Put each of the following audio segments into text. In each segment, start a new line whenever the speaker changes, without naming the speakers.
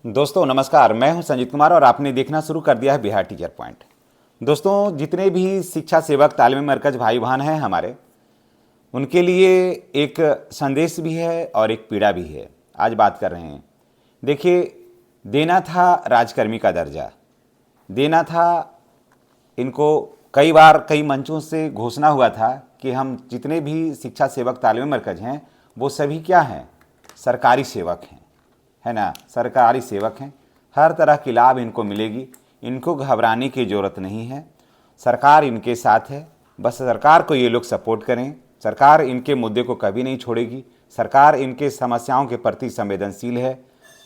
दोस्तों नमस्कार, मैं हूं संजीत कुमार और आपने देखना शुरू कर दिया है बिहार टीचर पॉइंट। दोस्तों, जितने भी शिक्षा सेवक तालीमी मरकज भाई बहन हैं हमारे, उनके लिए एक संदेश भी है और एक पीड़ा भी है। आज बात कर रहे हैं। देखिए, देना था राजकर्मी का दर्जा, देना था इनको। कई बार कई मंचों से घोषणा हुआ था कि हम जितने भी शिक्षा सेवक तालीमी मरकज हैं वो सभी क्या हैं, सरकारी सेवक हैं, है ना, सरकारी सेवक हैं। हर तरह की लाभ इनको मिलेगी, इनको घबराने की ज़रूरत नहीं है। सरकार इनके साथ है, बस सरकार को ये लोग सपोर्ट करें। सरकार इनके मुद्दे को कभी नहीं छोड़ेगी। सरकार इनके समस्याओं के प्रति संवेदनशील है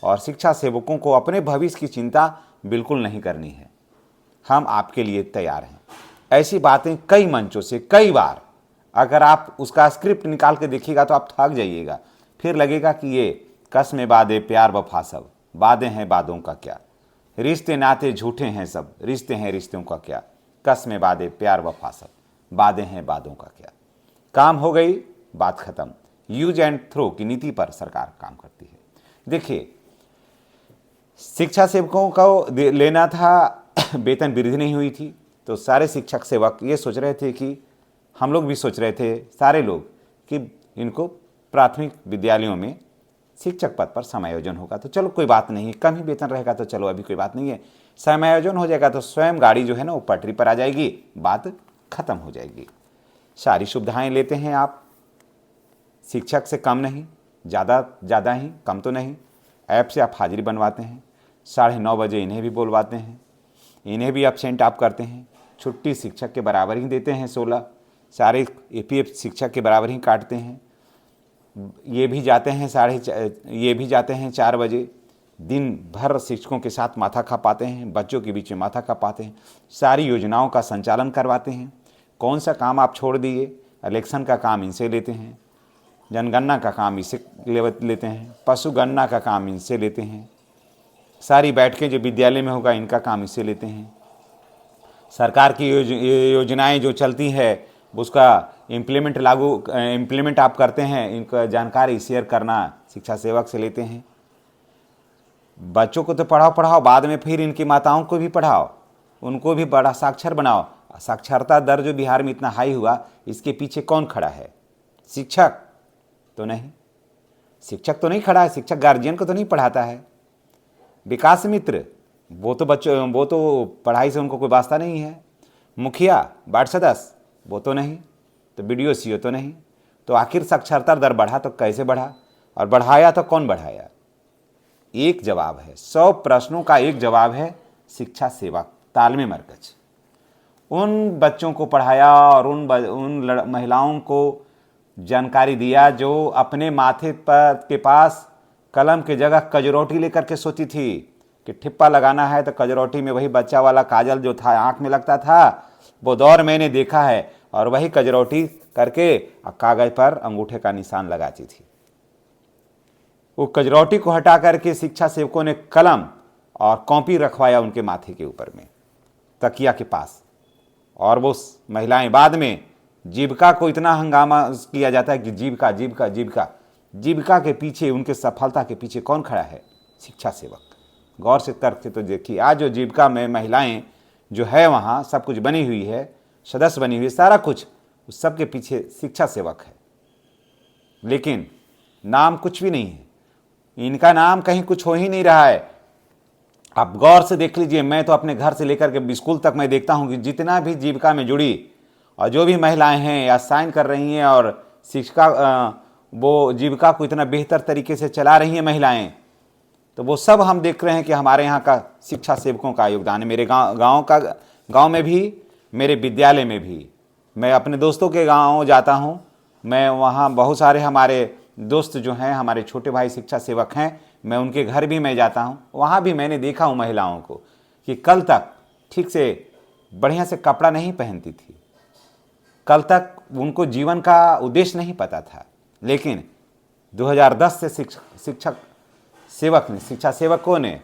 और शिक्षा सेवकों को अपने भविष्य की चिंता बिल्कुल नहीं करनी है। हम आपके लिए तैयार हैं। ऐसी बातें कई मंचों से कई बार, अगर आप उसका स्क्रिप्ट निकाल के देखिएगा तो आप थक जाइएगा। फिर लगेगा कि ये कसमें वादे प्यार वफा सब, वादे हैं वादों का क्या, रिश्ते नाते झूठे हैं सब, रिश्ते हैं रिश्तों का क्या, कसमें वादे प्यार वफा सब, वादे हैं वादों का क्या। काम हो गई, बात खत्म। यूज एंड थ्रो की नीति पर सरकार काम करती है। देखिए, शिक्षा सेवकों को लेना था, वेतन वृद्धि नहीं हुई थी, तो सारे शिक्षक सेवक ये सोच रहे थे कि हम लोग भी सोच रहे थे, सारे लोग, कि इनको प्राथमिक विद्यालयों में शिक्षक पद पर समायोजन होगा तो चलो कोई बात नहीं, कम ही वेतन रहेगा तो चलो अभी कोई बात नहीं है। समायोजन हो जाएगा तो स्वयं गाड़ी जो है ना वो पटरी पर आ जाएगी, बात खत्म हो जाएगी। सारी सुविधाएं लेते हैं आप, शिक्षक से कम नहीं, ज़्यादा ही, कम तो नहीं। ऐप से आप हाजिरी बनवाते हैं, 9:30 बजे इन्हें भी बोलवाते हैं, इन्हें भी एब्सेंट आप करते हैं। छुट्टी शिक्षक के बराबर ही देते हैं 16, सारे APF शिक्षक के बराबर ही काटते हैं। ये भी जाते हैं 4 बजे। दिन भर शिक्षकों के साथ माथा खपाते हैं, बच्चों के बीच में माथा खपाते हैं, सारी योजनाओं का संचालन करवाते हैं। कौन सा काम आप छोड़ दिए, इलेक्शन का काम इनसे लेते हैं, जनगणना का काम इसे लेते हैं, पशुगणना का काम इनसे लेते हैं, सारी बैठकें जो विद्यालय में होगा इनका काम इससे लेते हैं। सरकार की योजनाएं जो चलती है उसका इम्प्लीमेंट आप करते हैं, इनका जानकारी शेयर करना शिक्षा सेवक से लेते हैं। बच्चों को तो पढ़ाओ, बाद में फिर इनकी माताओं को भी पढ़ाओ, उनको भी बड़ा साक्षर बनाओ। साक्षरता दर जो बिहार में इतना हाई हुआ, इसके पीछे कौन खड़ा है? शिक्षक तो नहीं, शिक्षक तो नहीं खड़ा है, शिक्षक गार्जियन को तो नहीं पढ़ाता है। विकास मित्र वो तो पढ़ाई से उनको कोई वास्ता नहीं है। मुखिया, वार्ड सदस्य वो तो नहीं, तो BDO CO तो नहीं। तो आखिर साक्षरता दर बढ़ा तो कैसे बढ़ा, और बढ़ाया तो कौन बढ़ाया? एक जवाब है, 100 प्रश्नों का एक जवाब है, शिक्षा सेवक तालीमी मरकज। उन बच्चों को पढ़ाया और उन महिलाओं को जानकारी दिया जो अपने माथे पर के पास कलम की जगह कजरोटी लेकर के सोती थी कि ठिप्पा लगाना है तो कजरोटी में वही बच्चा वाला काजल जो था आँख में लगता था, वो दौर मैंने देखा है, और वही कजरोटी करके कागज पर अंगूठे का निशान लगाती थी। वो कजरोटी को हटा करके शिक्षा सेवकों ने कलम और कॉपी रखवाया उनके माथे के ऊपर में, तकिया के पास। और वो महिलाएं, बाद में जीविका को इतना हंगामा किया जाता है कि जीविका के पीछे, उनके सफलता के पीछे कौन खड़ा है? शिक्षा सेवक। गौर से तर्क से तो देखिए, आज जो जीविका में महिलाएं जो है वहाँ सब कुछ बनी हुई है, सदस्य बनी हुई है, सारा कुछ, उस सब के पीछे शिक्षा सेवक है। लेकिन नाम कुछ भी नहीं है, इनका नाम कहीं कुछ हो ही नहीं रहा है। आप गौर से देख लीजिए, मैं तो अपने घर से लेकर के स्कूल तक मैं देखता हूँ कि जितना भी जीविका में जुड़ी और जो भी महिलाएं हैं या साइन कर रही हैं और शिक्षा वो जीविका को इतना बेहतर तरीके से चला रही हैं महिलाएं, तो वो सब हम देख रहे हैं कि हमारे यहाँ का शिक्षा सेवकों का योगदान है। मेरे गांव में भी, मेरे विद्यालय में भी। मैं अपने दोस्तों के गांव जाता हूँ, मैं वहाँ बहुत सारे हमारे दोस्त जो हैं, हमारे छोटे भाई शिक्षा सेवक हैं, मैं उनके घर भी मैं जाता हूँ, वहाँ भी मैंने देखा हूँ महिलाओं को कि कल तक ठीक से बढ़िया से कपड़ा नहीं पहनती थी, कल तक उनको जीवन का उद्देश्य नहीं पता था। लेकिन 2010 से शिक्षा सेवकों ने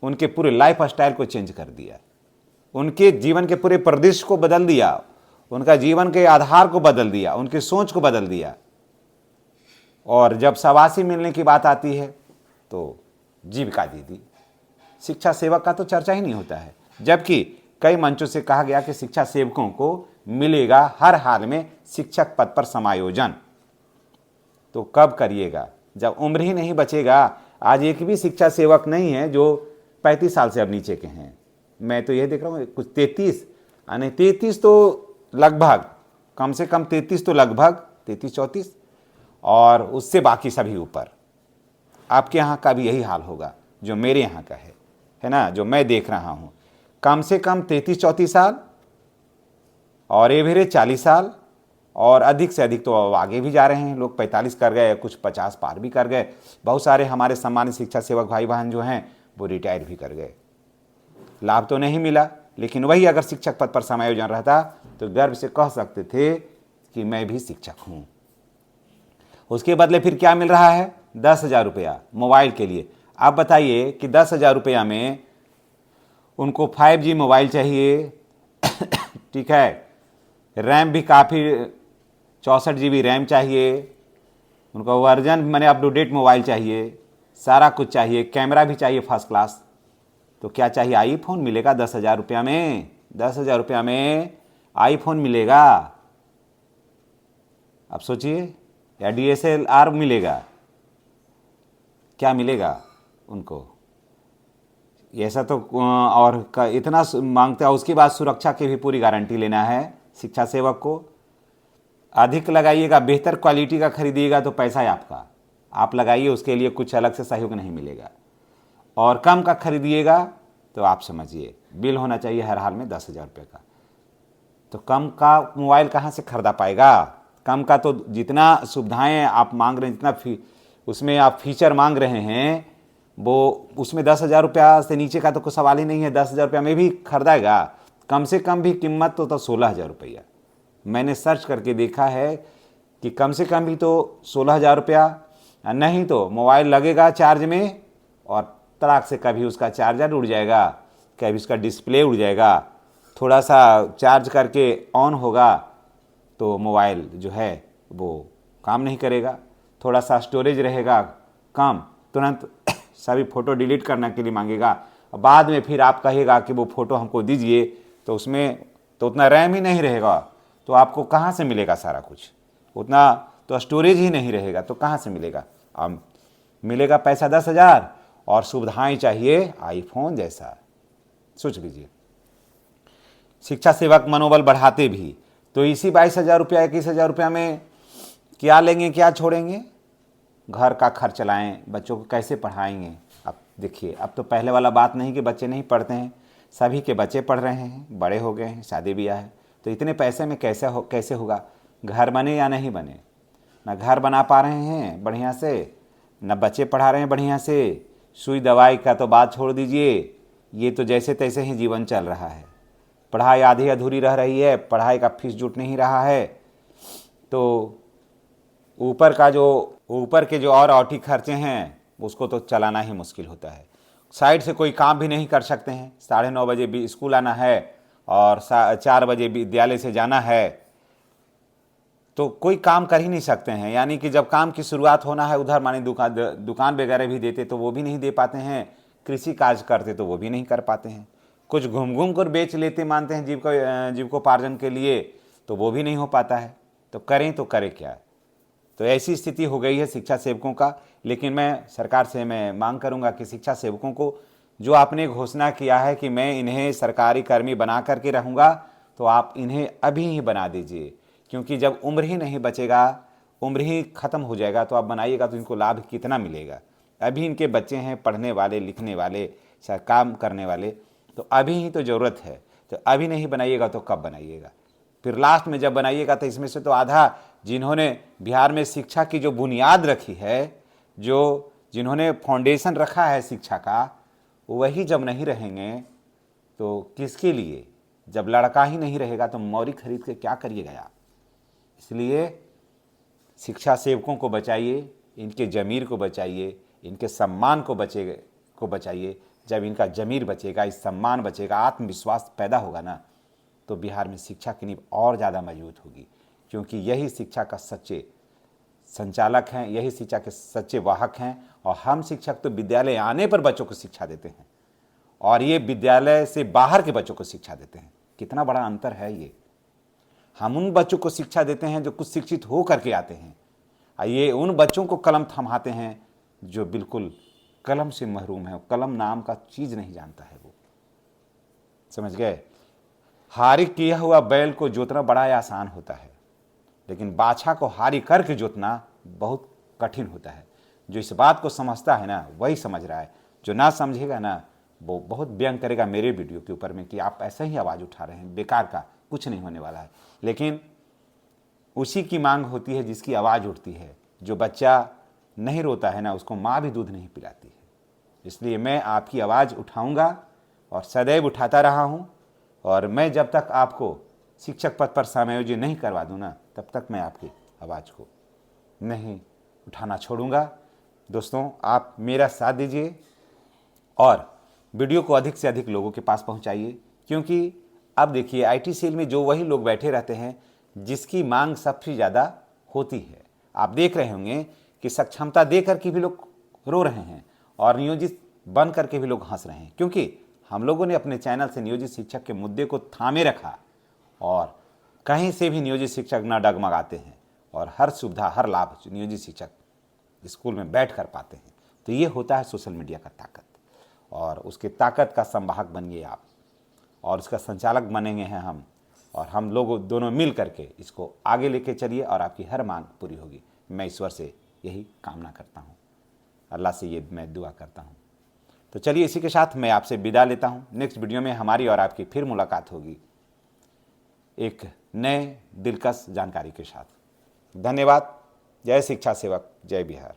उनके पूरे लाइफ स्टाइल को चेंज कर दिया, उनके जीवन के पूरे परिदृश्य को बदल दिया, उनका जीवन के आधार को बदल दिया, उनकी सोच को बदल दिया। और जब शाबाशी मिलने की बात आती है तो जीविका दीदी, शिक्षा सेवक का तो चर्चा ही नहीं होता है, जबकि कई मंचों से कहा गया कि शिक्षा सेवकों को मिलेगा हर हाल में शिक्षक पद पर समायोजन। तो कब करिएगा, जब उम्र ही नहीं बचेगा। आज एक भी शिक्षा सेवक नहीं है जो 35 साल से अब नीचे के हैं। मैं तो यह देख रहा हूँ कुछ 33 यानी 33 तो लगभग, कम से कम 33 तो लगभग 33-34, और उससे बाकी सभी ऊपर। आपके यहाँ का भी यही हाल होगा जो मेरे यहाँ का है ना, जो मैं देख रहा हूँ। कम से कम 33-34 साल और एवरेज 40 साल, और अधिक से अधिक तो आगे भी जा रहे हैं लोग, 45 कर गए, कुछ 50 पार भी कर गए। बहुत सारे हमारे सम्मानित शिक्षा सेवक भाई बहन जो हैं वो रिटायर भी कर गए। लाभ तो नहीं मिला, लेकिन वही अगर शिक्षक पद पर समायोजन रहता तो गर्व से कह सकते थे कि मैं भी शिक्षक हूँ। उसके बदले फिर क्या मिल रहा है? 10,000 रुपया मोबाइल के लिए। आप बताइए कि 10,000 रुपया में उनको 5G मोबाइल चाहिए, ठीक है, रैम भी काफ़ी 64 GB रैम चाहिए, उनको वर्जन मैंने अप टू डेट मोबाइल चाहिए, सारा कुछ चाहिए, कैमरा भी चाहिए फर्स्ट क्लास। तो क्या चाहिए? आईफोन मिलेगा 10,000 रुपया में। 10,000 रुपया में आईफोन मिलेगा। अब सोचिए, या DSLR मिलेगा, क्या मिलेगा उनको? ऐसा तो और इतना मांगता है। उसके बाद सुरक्षा की भी पूरी गारंटी लेना है शिक्षा सेवक को। अधिक लगाइएगा, बेहतर क्वालिटी का खरीदिएगा तो पैसा है आपका, आप लगाइए, उसके लिए कुछ अलग से सहयोग नहीं मिलेगा। और कम का खरीदिएगा तो आप समझिए बिल होना चाहिए हर हाल में 10,000 रुपये का। तो कम का मोबाइल कहाँ से खरीदा पाएगा? कम का तो जितना सुविधाएं आप मांग रहे हैं, जितना उसमें आप फीचर मांग रहे हैं, वो उसमें 10,000 रुपया से नीचे का तो कोई सवाल ही नहीं है। 10,000 रुपया में भी खरीदाएगा, कम से कम भी कीमत तो 16,000 रुपया। मैंने सर्च करके देखा है कि कम से कम भी तो 16,000 रुपया, नहीं तो मोबाइल लगेगा चार्ज में और तड़ाक से कभी उसका चार्जर उड़ जाएगा, कभी उसका डिस्प्ले उड़ जाएगा, थोड़ा सा चार्ज करके ऑन होगा तो मोबाइल जो है वो काम नहीं करेगा, थोड़ा सा स्टोरेज रहेगा कम, तुरंत सभी फ़ोटो डिलीट करने के लिए मांगेगा। बाद में फिर आप कहेगा कि वो फ़ोटो हमको दीजिए, तो उसमें तो उतना रैम ही नहीं रहेगा, तो आपको कहाँ से मिलेगा सारा कुछ? उतना तो स्टोरेज ही नहीं रहेगा, तो कहाँ से मिलेगा? अब मिलेगा पैसा 10,000 और सुविधाएं चाहिए आईफोन जैसा। सोच लीजिए, शिक्षा सेवक मनोबल बढ़ाते भी तो इसी 22,000 रुपया 21,000 रुपया में क्या लेंगे, क्या छोड़ेंगे? घर का खर्च चलाएं, बच्चों को कैसे पढ़ाएंगे? अब देखिए, अब तो पहले वाला बात नहीं कि बच्चे नहीं पढ़ते हैं, सभी के बच्चे पढ़ रहे हैं, बड़े हो गए हैं, शादी ब्याह है। तो इतने पैसे में कैसे होगा? घर बने या नहीं बने, ना घर बना पा रहे हैं बढ़िया से, न बच्चे पढ़ा रहे हैं बढ़िया से। सुई दवाई का तो बात छोड़ दीजिए, ये तो जैसे तैसे ही जीवन चल रहा है। पढ़ाई आधी अधूरी रह रही है, पढ़ाई का फीस जुट नहीं रहा है। तो ऊपर के जो और औटी खर्चे हैं उसको तो चलाना ही मुश्किल होता है। साइड से कोई काम भी नहीं कर सकते हैं। 9:30 बजे भी स्कूल आना है और 4 बजे विद्यालय से जाना है, तो कोई काम कर ही नहीं सकते हैं। यानी कि जब काम की शुरुआत होना है, उधर माने दुकान वगैरह भी देते तो वो भी नहीं दे पाते हैं, कृषि कार्य करते तो वो भी नहीं कर पाते हैं, कुछ घूम कर बेच लेते मानते हैं जीविकोपार्जन के लिए, तो वो भी नहीं हो पाता है। तो करें क्या? तो ऐसी स्थिति हो गई है शिक्षा सेवकों का। लेकिन मैं सरकार से मांग करूंगा कि शिक्षा सेवकों को जो आपने घोषणा किया है कि मैं इन्हें सरकारी कर्मी बना करके रहूँगा, तो आप इन्हें अभी ही बना दीजिए, क्योंकि जब उम्र ही नहीं बचेगा, उम्र ही ख़त्म हो जाएगा, तो आप बनाइएगा तो इनको लाभ कितना मिलेगा? अभी इनके बच्चे हैं पढ़ने वाले, लिखने वाले, काम करने वाले, तो अभी ही तो ज़रूरत है। तो अभी नहीं बनाइएगा तो कब बनाइएगा? फिर लास्ट में जब बनाइएगा तो इसमें से तो आधा जिन्होंने बिहार में शिक्षा की जो बुनियाद रखी है, जिन्होंने फाउंडेशन रखा है शिक्षा का, वही जब नहीं रहेंगे तो किसके लिए? जब लड़का ही नहीं रहेगा तो मौरी खरीद के क्या करिएगा आप? इसलिए शिक्षा सेवकों को बचाइए, इनके ज़मीर को बचाइए, इनके सम्मान को बचाइए। जब इनका ज़मीर बचेगा, इस सम्मान बचेगा, आत्मविश्वास पैदा होगा ना, तो बिहार में शिक्षा की नींव और ज़्यादा मजबूत होगी। क्योंकि यही शिक्षा का सच्चे संचालक हैं, यही शिक्षा के सच्चे वाहक हैं। और हम शिक्षक तो विद्यालय आने पर बच्चों को शिक्षा देते हैं, और ये विद्यालय से बाहर के बच्चों को शिक्षा देते हैं। कितना बड़ा अंतर है ये। हम उन बच्चों को शिक्षा देते हैं जो कुछ शिक्षित हो करके आते हैं, ये उन बच्चों को कलम थमाते हैं जो बिल्कुल कलम से महरूम है, कलम नाम का चीज़ नहीं जानता है वो। समझ गए। हारी किया हुआ बैल को जोतना बड़ा आसान होता है, लेकिन बाछा को हारी करके जोतना बहुत कठिन होता है। जो इस बात को समझता है ना वही समझ रहा है, जो ना समझेगा ना वो बहुत व्यंग करेगा मेरे वीडियो के ऊपर में कि आप ऐसा ही आवाज़ उठा रहे हैं, बेकार का, कुछ नहीं होने वाला है। लेकिन उसी की मांग होती है जिसकी आवाज़ उठती है। जो बच्चा नहीं रोता है ना उसको माँ भी दूध नहीं पिलाती है। इसलिए मैं आपकी आवाज़ उठाऊंगा और सदैव उठाता रहा हूँ, और मैं जब तक आपको शिक्षक पद पर समायोजित नहीं करवा दूँ ना तब तक मैं आपकी आवाज़ को नहीं उठाना छोड़ूंगा। दोस्तों, आप मेरा साथ दीजिए और वीडियो को अधिक से अधिक लोगों के पास पहुंचाइए, क्योंकि अब देखिए आईटी सेल में जो वही लोग बैठे रहते हैं जिसकी मांग सबसे ज़्यादा होती है। आप देख रहे होंगे कि सक्षमता दे करके भी लोग रो रहे हैं और नियोजित बन करके भी लोग हंस रहे हैं, क्योंकि हम लोगों ने अपने चैनल से नियोजित शिक्षक के मुद्दे को थामे रखा और कहीं से भी नियोजित शिक्षक न डगमगाते हैं और हर सुविधा हर लाभ नियोजित शिक्षक स्कूल में बैठ कर पाते हैं। तो ये होता है सोशल मीडिया का ताकत, और उसके ताकत का संवाहक बनिए आप और उसका संचालक बनेंगे हैं हम, और हम लोग दोनों मिल करके इसको आगे लेके चलिए और आपकी हर मांग पूरी होगी। मैं ईश्वर से यही कामना करता हूँ, अल्लाह से ये मैं दुआ करता हूँ। तो चलिए इसी के साथ मैं आपसे विदा लेता हूँ। नेक्स्ट वीडियो में हमारी और आपकी फिर मुलाकात होगी एक नए दिलकश जानकारी के साथ। धन्यवाद। जय शिक्षा सेवक, जय बिहार।